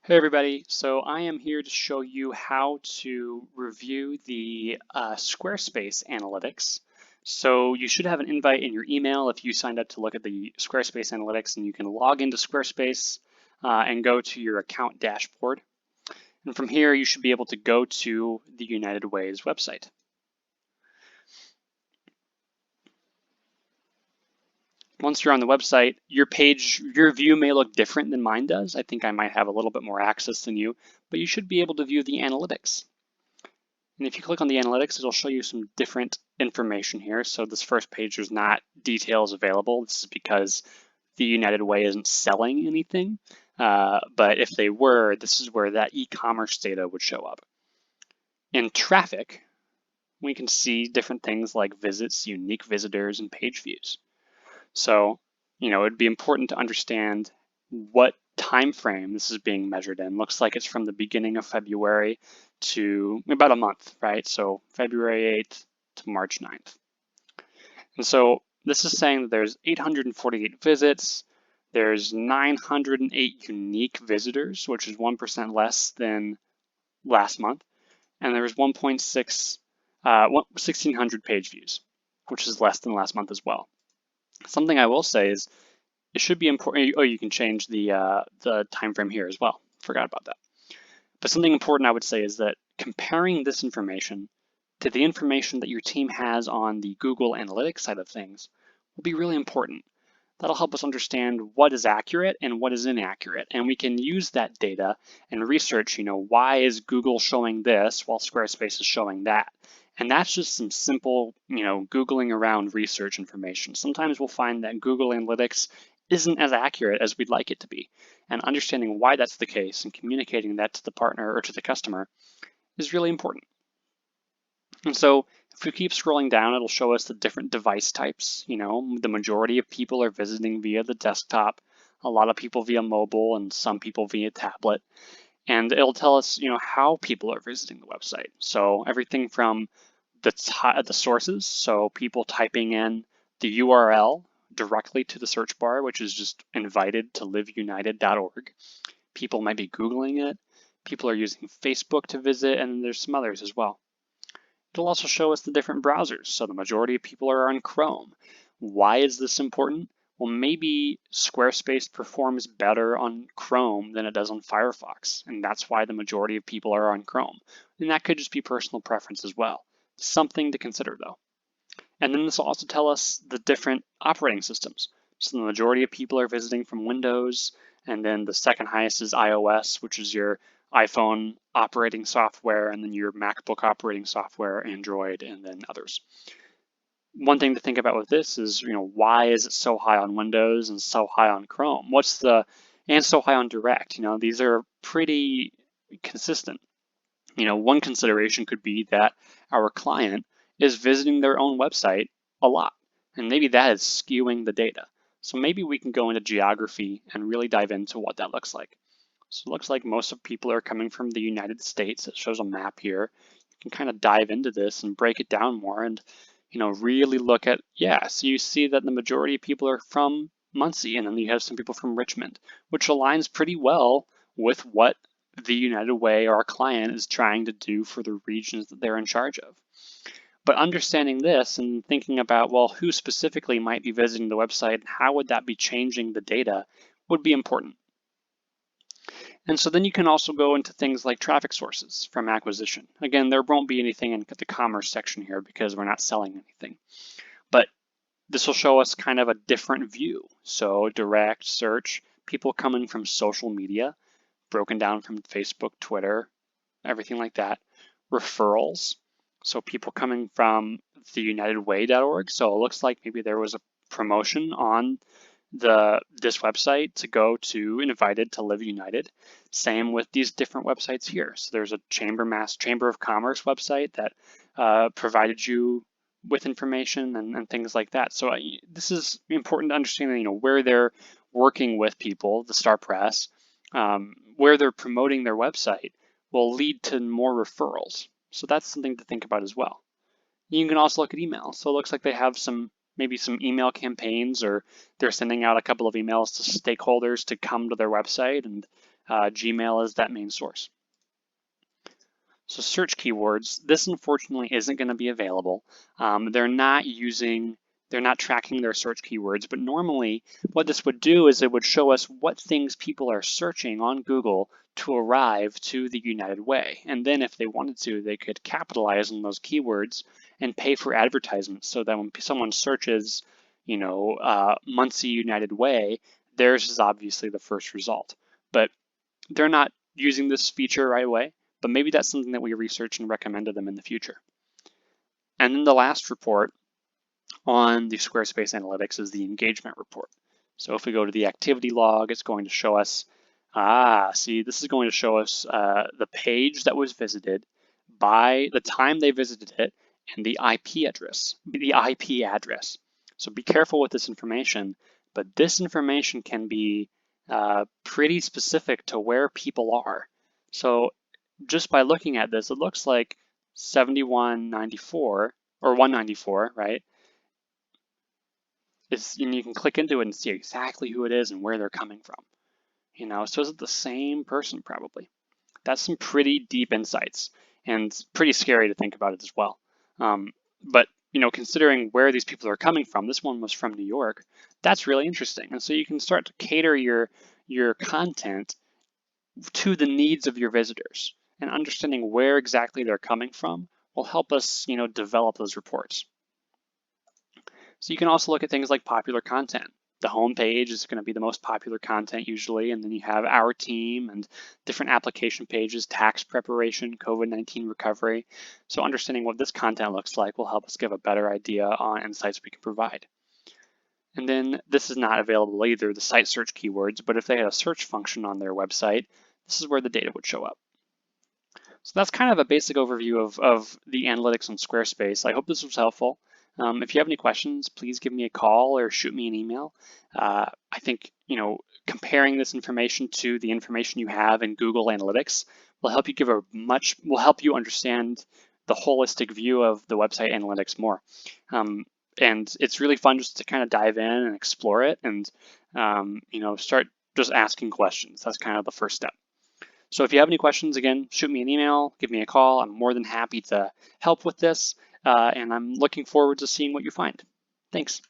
Hey everybody, so I am here to show you how to review the SquareSpace analytics. So you should have an invite in your email if you signed up to look at the SquareSpace analytics, and you can log into SquareSpace and go to your account dashboard. And from here, you should be able to go to the United Way's website. Once you're on the website, your view may look different than mine does. I think I might have a little bit more access than you, but you should be able to view the analytics. And if you click on the analytics, it'll show you some different information here. So this first page, there's not details available. This is because the United Way isn't selling anything. But if they were, this is where that e-commerce data would show up. In traffic, we can see different things like visits, unique visitors, and page views. So, it'd be important to understand what time frame this is being measured in. Looks like it's from the beginning of February to about a month, right? So February 8th to March 9th. And so this is saying that there's 848 visits, there's 908 unique visitors, which is 1% less than last month, and there's 1,600 page views, which is less than last month as well. Something I will say is it should be important. Oh, you can change the time frame here as well. Forgot about that. But something important I would say is that comparing this information to the information that your team has on the Google Analytics side of things will be really important. That'll help us understand what is accurate and what is inaccurate. And we can use that data and research, why is Google showing this while Squarespace is showing that? And that's just some simple, Googling around research information. Sometimes we'll find that Google Analytics isn't as accurate as we'd like it to be. And understanding why that's the case and communicating that to the partner or to the customer is really important. And so if we keep scrolling down, it'll show us the different device types. The majority of people are visiting via the desktop, a lot of people via mobile, and some people via tablet. And it'll tell us, how people are visiting the website. So everything from the sources, so people typing in the URL directly to the search bar, which is just invited to liveunited.org. People might be Googling it. People are using Facebook to visit, and there's some others as well. It'll also show us the different browsers. So the majority of people are on Chrome. Why is this important? Well, maybe Squarespace performs better on Chrome than it does on Firefox, and that's why the majority of people are on Chrome. And that could just be personal preference as well. Something to consider though. And then this will also tell us the different operating systems. So the majority of people are visiting from Windows, and then the second highest is iOS, which is your iPhone operating software, and then your MacBook operating software, Android, and then others. One thing to think about with this is, why is it so high on Windows and so high on Chrome? And so high on Direct? These are pretty consistent. One consideration could be that our client is visiting their own website a lot, and maybe that is skewing the data. So maybe we can go into geography and really dive into what that looks like. So it looks like most of people are coming from the United States. It shows a map here. You can kind of dive into this and break it down more and, really look at, so you see that the majority of people are from Muncie, and then you have some people from Richmond, which aligns pretty well with what the United Way, our client, is trying to do for the regions that they're in charge of. But understanding this and thinking about, well, who specifically might be visiting the website and how would that be changing the data would be important. And so then you can also go into things like traffic sources from acquisition. Again, there won't be anything in the commerce section here because we're not selling anything. But this will show us kind of a different view. So direct search, people coming from social media, broken down from Facebook, Twitter, everything like that. Referrals, so people coming from the unitedway.org. So it looks like maybe there was a promotion on this website to go to Invited to Live United. Same with these different websites here. So there's a Chamber of Commerce website that provided you with information and things like that. So this is important to understand, where they're working with people, the Star Press, where they're promoting their website will lead to more referrals. So that's something to think about as well. You can also look at email. So it looks like they have maybe some email campaigns, or they're sending out a couple of emails to stakeholders to come to their website and Gmail is that main source. So search keywords, this unfortunately isn't going to be available. They're not tracking their search keywords, but normally what this would do is it would show us what things people are searching on Google to arrive to the United Way. And then if they wanted to, they could capitalize on those keywords and pay for advertisements so that when someone searches, Muncie United Way, theirs is obviously the first result. But they're not using this feature right away, but maybe that's something that we research and recommend to them in the future. And then the last report on the SquareSpace Analytics is the engagement report. So if we go to the activity log, it's going to show us, this is going to show us the page that was visited by the time they visited it and the IP address. So be careful with this information, but this information can be pretty specific to where people are. So just by looking at this, it looks like 7194 or 194, right? And you can click into it and see exactly who it is and where they're coming from. So is it the same person? Probably. That's some pretty deep insights and pretty scary to think about it as well. But considering where these people are coming from, this one was from New York. That's really interesting, and so you can start to cater your content to the needs of your visitors, and understanding where exactly they're coming from will help us, develop those reports. So you can also look at things like popular content. The home page is going to be the most popular content usually, and then you have our team and different application pages, tax preparation, COVID-19 recovery. So understanding what this content looks like will help us give a better idea on insights we can provide. And then this is not available either, the site search keywords, but if they had a search function on their website, this is where the data would show up. So that's kind of a basic overview of the analytics on SquareSpace. I hope this was helpful. If you have any questions, please give me a call or shoot me an email. I think, comparing this information to the information you have in Google Analytics will help you understand the holistic view of the website analytics more. And it's really fun just to kind of dive in and explore it and, start just asking questions. That's kind of the first step. So if you have any questions, again, shoot me an email, give me a call. I'm more than happy to help with this. And I'm looking forward to seeing what you find. Thanks.